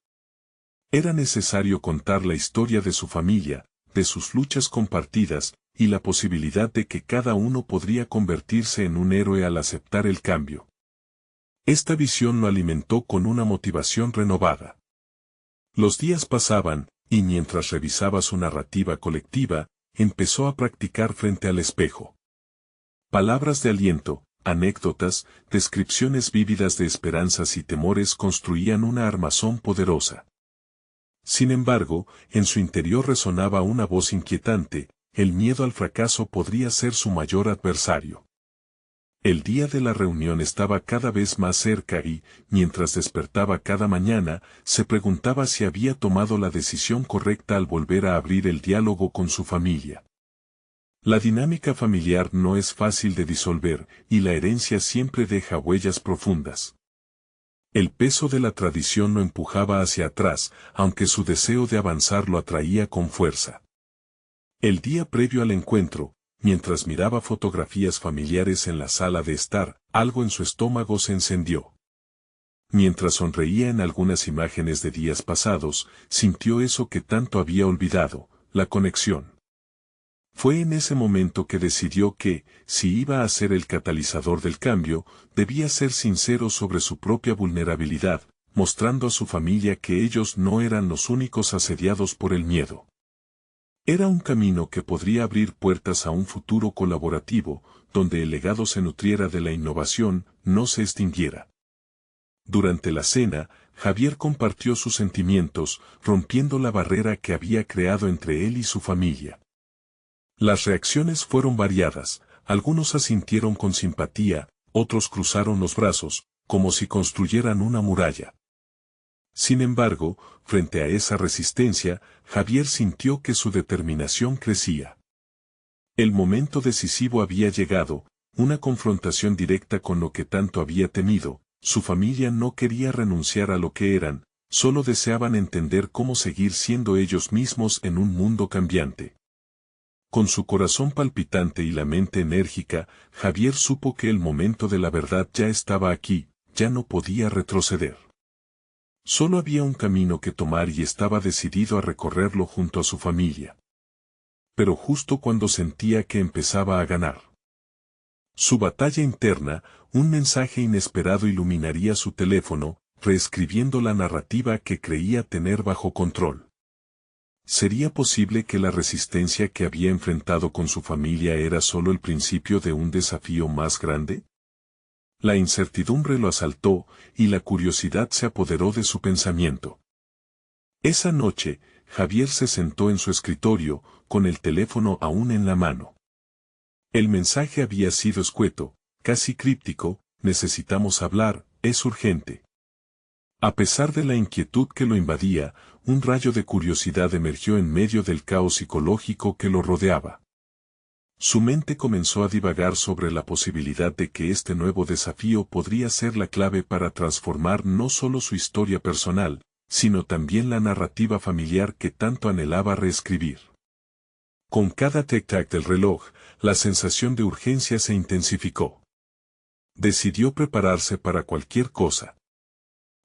Era necesario contar la historia de su familia, de sus luchas compartidas, y la posibilidad de que cada uno podría convertirse en un héroe al aceptar el cambio. Esta visión lo alimentó con una motivación renovada. Los días pasaban, y mientras revisaba su narrativa colectiva, empezó a practicar frente al espejo. Palabras de aliento, anécdotas, descripciones vívidas de esperanzas y temores construían una armazón poderosa. Sin embargo, en su interior resonaba una voz inquietante: el miedo al fracaso podría ser su mayor adversario. El día de la reunión estaba cada vez más cerca y, mientras despertaba cada mañana, se preguntaba si había tomado la decisión correcta al volver a abrir el diálogo con su familia. La dinámica familiar no es fácil de disolver, y la herencia siempre deja huellas profundas. El peso de la tradición lo empujaba hacia atrás, aunque su deseo de avanzar lo atraía con fuerza. El día previo al encuentro, mientras miraba fotografías familiares en la sala de estar, algo en su estómago se encendió. Mientras sonreía en algunas imágenes de días pasados, sintió eso que tanto había olvidado: la conexión. Fue en ese momento que decidió que, si iba a ser el catalizador del cambio, debía ser sincero sobre su propia vulnerabilidad, mostrando a su familia que ellos no eran los únicos asediados por el miedo. Era un camino que podría abrir puertas a un futuro colaborativo, donde el legado se nutriera de la innovación, no se extinguiera. Durante la cena, Javier compartió sus sentimientos, rompiendo la barrera que había creado entre él y su familia. Las reacciones fueron variadas: algunos asintieron con simpatía, otros cruzaron los brazos, como si construyeran una muralla. Sin embargo, frente a esa resistencia, Javier sintió que su determinación crecía. El momento decisivo había llegado, una confrontación directa con lo que tanto había temido. Su familia no quería renunciar a lo que eran, solo deseaban entender cómo seguir siendo ellos mismos en un mundo cambiante. Con su corazón palpitante y la mente enérgica, Javier supo que el momento de la verdad ya estaba aquí, ya no podía retroceder. Solo había un camino que tomar y estaba decidido a recorrerlo junto a su familia. Pero justo cuando sentía que empezaba a ganar su batalla interna, un mensaje inesperado iluminaría su teléfono, reescribiendo la narrativa que creía tener bajo control. ¿Sería posible que la resistencia que había enfrentado con su familia era solo el principio de un desafío más grande? La incertidumbre lo asaltó, y la curiosidad se apoderó de su pensamiento. Esa noche, Javier se sentó en su escritorio, con el teléfono aún en la mano. El mensaje había sido escueto, casi críptico: necesitamos hablar, es urgente. A pesar de la inquietud que lo invadía, un rayo de curiosidad emergió en medio del caos psicológico que lo rodeaba. Su mente comenzó a divagar sobre la posibilidad de que este nuevo desafío podría ser la clave para transformar no solo su historia personal, sino también la narrativa familiar que tanto anhelaba reescribir. Con cada tic-tac del reloj, la sensación de urgencia se intensificó. Decidió prepararse para cualquier cosa.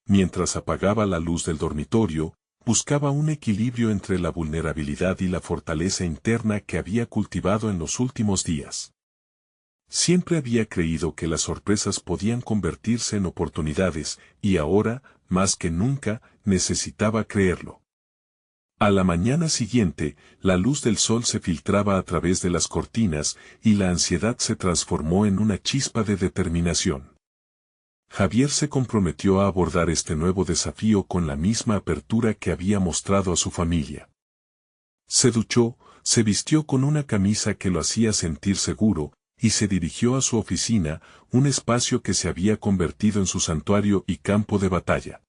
Mientras apagaba la luz del dormitorio, buscaba un equilibrio entre la vulnerabilidad y la fortaleza interna que había cultivado en los últimos días. Siempre había creído que las sorpresas podían convertirse en oportunidades, y ahora, más que nunca, necesitaba creerlo. A la mañana siguiente, la luz del sol se filtraba a través de las cortinas, y la ansiedad se transformó en una chispa de determinación. Javier se comprometió a abordar este nuevo desafío con la misma apertura que había mostrado a su familia. Se duchó, se vistió con una camisa que lo hacía sentir seguro, y se dirigió a su oficina, un espacio que se había convertido en su santuario y campo de batalla.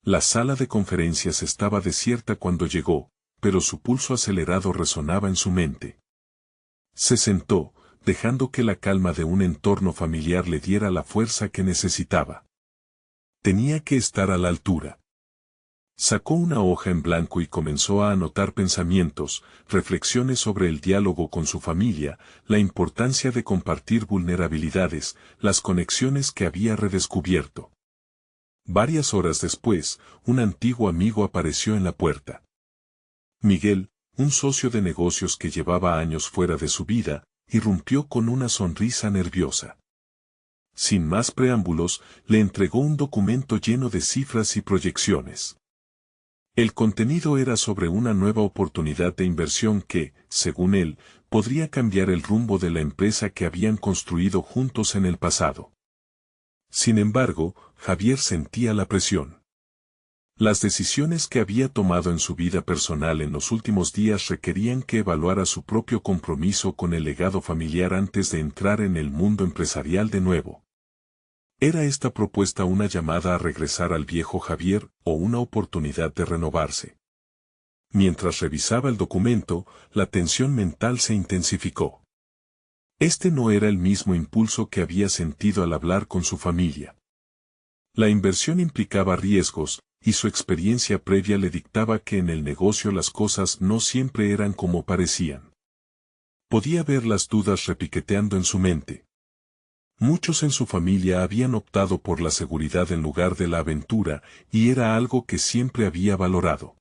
La sala de conferencias estaba desierta cuando llegó, pero su pulso acelerado resonaba en su mente. Se sentó, dejando que la calma de un entorno familiar le diera la fuerza que necesitaba. Tenía que estar a la altura. Sacó una hoja en blanco y comenzó a anotar pensamientos, reflexiones sobre el diálogo con su familia, la importancia de compartir vulnerabilidades, las conexiones que había redescubierto. Varias horas después, un antiguo amigo apareció en la puerta. Miguel, un socio de negocios que llevaba años fuera de su vida, irrumpió con una sonrisa nerviosa. Sin más preámbulos, le entregó un documento lleno de cifras y proyecciones. El contenido era sobre una nueva oportunidad de inversión que, según él, podría cambiar el rumbo de la empresa que habían construido juntos en el pasado. Sin embargo, Javier sentía la presión. Las decisiones que había tomado en su vida personal en los últimos días requerían que evaluara su propio compromiso con el legado familiar antes de entrar en el mundo empresarial de nuevo. ¿Era esta propuesta una llamada a regresar al viejo Javier o una oportunidad de renovarse? Mientras revisaba el documento, la tensión mental se intensificó. Este no era el mismo impulso que había sentido al hablar con su familia. La inversión implicaba riesgos, y su experiencia previa le dictaba que en el negocio las cosas no siempre eran como parecían. Podía ver las dudas repiqueteando en su mente. Muchos en su familia habían optado por la seguridad en lugar de la aventura, y era algo que siempre había valorado.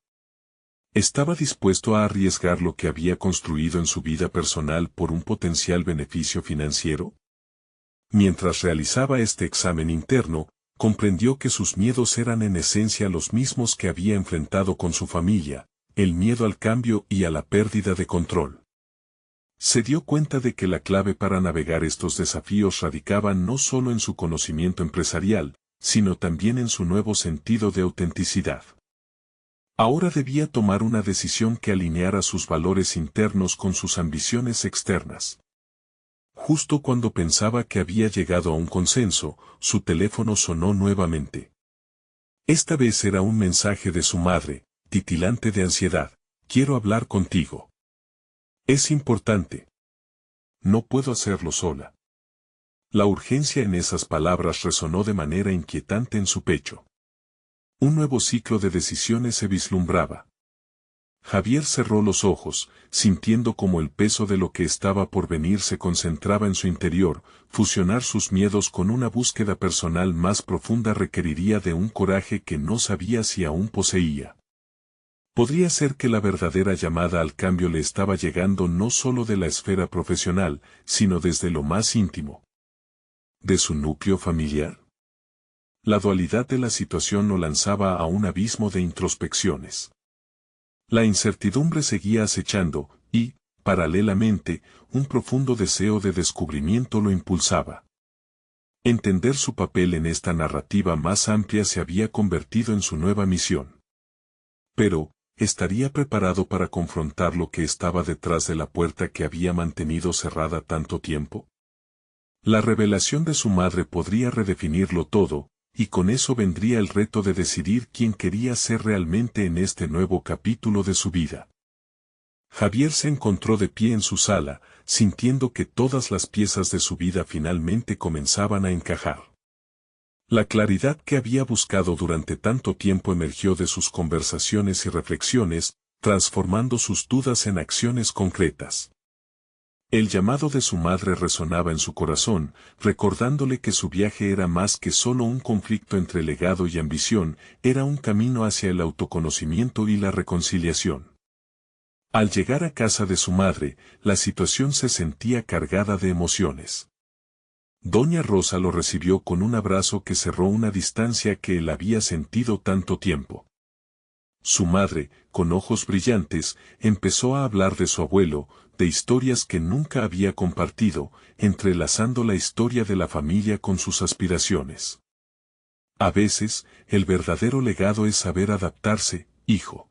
¿Estaba dispuesto a arriesgar lo que había construido en su vida personal por un potencial beneficio financiero? Mientras realizaba este examen interno, comprendió que sus miedos eran en esencia los mismos que había enfrentado con su familia, el miedo al cambio y a la pérdida de control. Se dio cuenta de que la clave para navegar estos desafíos radicaba no solo en su conocimiento empresarial, sino también en su nuevo sentido de autenticidad. Ahora debía tomar una decisión que alineara sus valores internos con sus ambiciones externas. Justo cuando pensaba que había llegado a un consenso, su teléfono sonó nuevamente. Esta vez era un mensaje de su madre, titilante de ansiedad: «Quiero hablar contigo. Es importante. No puedo hacerlo sola». La urgencia en esas palabras resonó de manera inquietante en su pecho. Un nuevo ciclo de decisiones se vislumbraba. Javier cerró los ojos, sintiendo cómo el peso de lo que estaba por venir se concentraba en su interior. Fusionar sus miedos con una búsqueda personal más profunda requeriría de un coraje que no sabía si aún poseía. Podría ser que la verdadera llamada al cambio le estaba llegando no solo de la esfera profesional, sino desde lo más íntimo. ¿De su núcleo familiar? La dualidad de la situación lo lanzaba a un abismo de introspecciones. La incertidumbre seguía acechando, y, paralelamente, un profundo deseo de descubrimiento lo impulsaba. Entender su papel en esta narrativa más amplia se había convertido en su nueva misión. Pero, ¿estaría preparado para confrontar lo que estaba detrás de la puerta que había mantenido cerrada tanto tiempo? La revelación de su madre podría redefinirlo todo, y con eso vendría el reto de decidir quién quería ser realmente en este nuevo capítulo de su vida. Javier se encontró de pie en su sala, sintiendo que todas las piezas de su vida finalmente comenzaban a encajar. La claridad que había buscado durante tanto tiempo emergió de sus conversaciones y reflexiones, transformando sus dudas en acciones concretas. El llamado de su madre resonaba en su corazón, recordándole que su viaje era más que solo un conflicto entre legado y ambición, era un camino hacia el autoconocimiento y la reconciliación. Al llegar a casa de su madre, la situación se sentía cargada de emociones. Doña Rosa lo recibió con un abrazo que cerró una distancia que él había sentido tanto tiempo. Su madre, con ojos brillantes, empezó a hablar de su abuelo, de historias que nunca había compartido, entrelazando la historia de la familia con sus aspiraciones. A veces, el verdadero legado es saber adaptarse, hijo.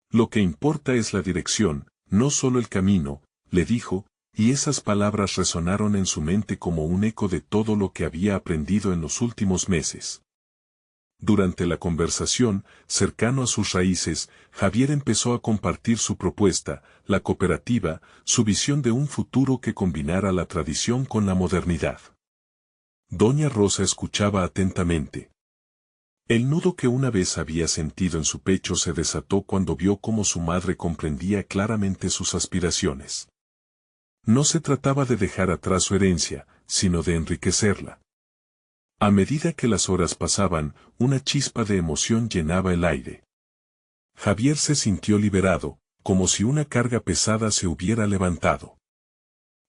Lo que importa es la dirección, no solo el camino, le dijo, y esas palabras resonaron en su mente como un eco de todo lo que había aprendido en los últimos meses. Durante la conversación, cercano a sus raíces, Javier empezó a compartir su propuesta, la cooperativa, su visión de un futuro que combinara la tradición con la modernidad. Doña Rosa escuchaba atentamente. El nudo que una vez había sentido en su pecho se desató cuando vio cómo su madre comprendía claramente sus aspiraciones. No se trataba de dejar atrás su herencia, sino de enriquecerla. A medida que las horas pasaban, una chispa de emoción llenaba el aire. Javier se sintió liberado, como si una carga pesada se hubiera levantado.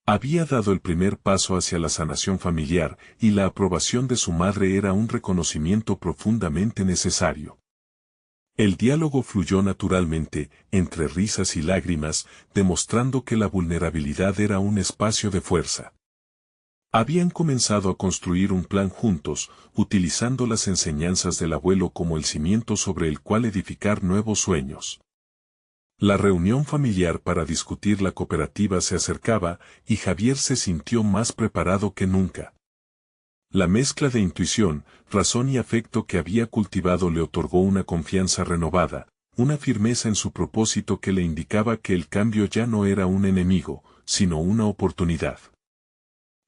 Había dado el primer paso hacia la sanación familiar, y la aprobación de su madre era un reconocimiento profundamente necesario. El diálogo fluyó naturalmente, entre risas y lágrimas, demostrando que la vulnerabilidad era un espacio de fuerza. Habían comenzado a construir un plan juntos, utilizando las enseñanzas del abuelo como el cimiento sobre el cual edificar nuevos sueños. La reunión familiar para discutir la cooperativa se acercaba, y Javier se sintió más preparado que nunca. La mezcla de intuición, razón y afecto que había cultivado le otorgó una confianza renovada, una firmeza en su propósito que le indicaba que el cambio ya no era un enemigo, sino una oportunidad.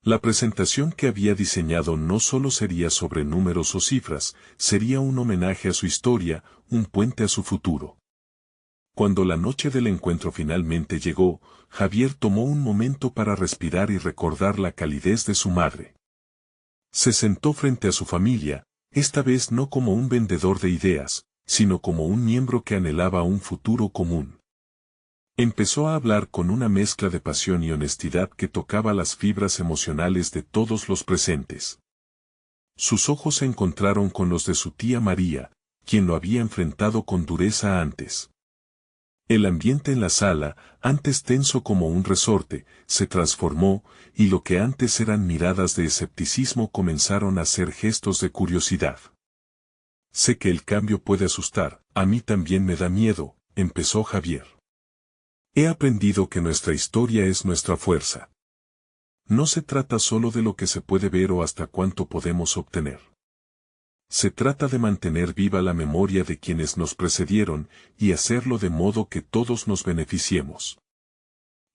La presentación que había diseñado no solo sería sobre números o cifras, sería un homenaje a su historia, un puente a su futuro. Cuando la noche del encuentro finalmente llegó, Javier tomó un momento para respirar y recordar la calidez de su madre. Se sentó frente a su familia, esta vez no como un vendedor de ideas, sino como un miembro que anhelaba un futuro común. Empezó a hablar con una mezcla de pasión y honestidad que tocaba las fibras emocionales de todos los presentes. Sus ojos se encontraron con los de su tía María, quien lo había enfrentado con dureza antes. El ambiente en la sala, antes tenso como un resorte, se transformó, y lo que antes eran miradas de escepticismo comenzaron a ser gestos de curiosidad. Sé que el cambio puede asustar, a mí también me da miedo, empezó Javier. He aprendido que nuestra historia es nuestra fuerza. No se trata solo de lo que se puede ver o hasta cuánto podemos obtener. Se trata de mantener viva la memoria de quienes nos precedieron y hacerlo de modo que todos nos beneficiemos.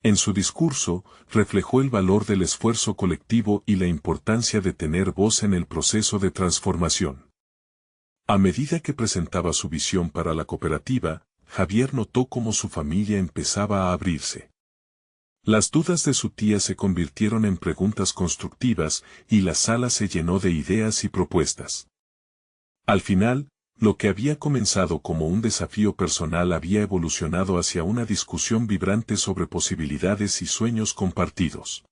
En su discurso, reflejó el valor del esfuerzo colectivo y la importancia de tener voz en el proceso de transformación. A medida que presentaba su visión para la cooperativa, Javier notó cómo su familia empezaba a abrirse. Las dudas de su tía se convirtieron en preguntas constructivas y la sala se llenó de ideas y propuestas. Al final, lo que había comenzado como un desafío personal había evolucionado hacia una discusión vibrante sobre posibilidades y sueños compartidos.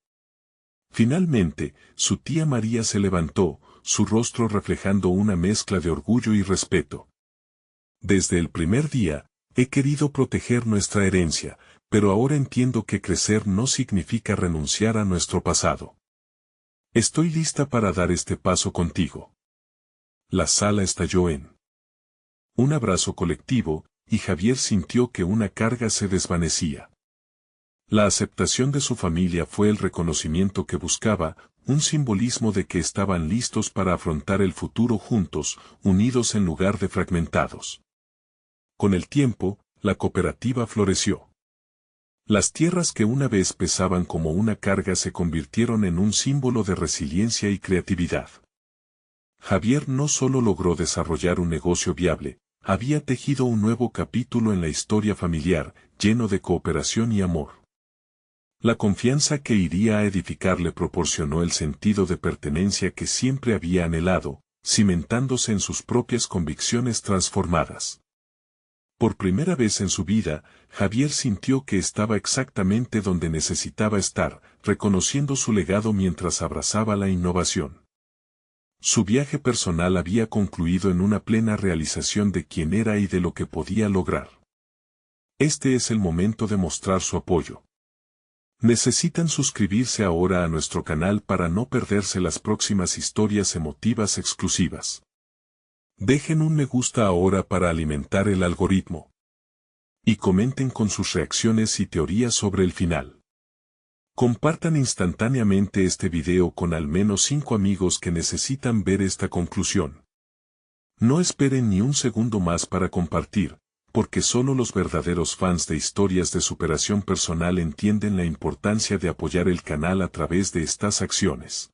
Finalmente, su tía María se levantó, su rostro reflejando una mezcla de orgullo y respeto. Desde el primer día, he querido proteger nuestra herencia, pero ahora entiendo que crecer no significa renunciar a nuestro pasado. Estoy lista para dar este paso contigo. La sala estalló en un abrazo colectivo, y Javier sintió que una carga se desvanecía. La aceptación de su familia fue el reconocimiento que buscaba, un simbolismo de que estaban listos para afrontar el futuro juntos, unidos en lugar de fragmentados. Con el tiempo, la cooperativa floreció. Las tierras que una vez pesaban como una carga se convirtieron en un símbolo de resiliencia y creatividad. Javier no solo logró desarrollar un negocio viable, había tejido un nuevo capítulo en la historia familiar, lleno de cooperación y amor. La confianza que iría a edificar le proporcionó el sentido de pertenencia que siempre había anhelado, cimentándose en sus propias convicciones transformadas. Por primera vez en su vida, Javier sintió que estaba exactamente donde necesitaba estar, reconociendo su legado mientras abrazaba la innovación. Su viaje personal había concluido en una plena realización de quién era y de lo que podía lograr. Este es el momento de mostrar su apoyo. Necesitan suscribirse ahora a nuestro canal para no perderse las próximas historias emotivas exclusivas. Dejen un me gusta ahora para alimentar el algoritmo. Y comenten con sus reacciones y teorías sobre el final. Compartan instantáneamente este video con al menos 5 amigos que necesitan ver esta conclusión. No esperen ni un segundo más para compartir, porque solo los verdaderos fans de historias de superación personal entienden la importancia de apoyar el canal a través de estas acciones.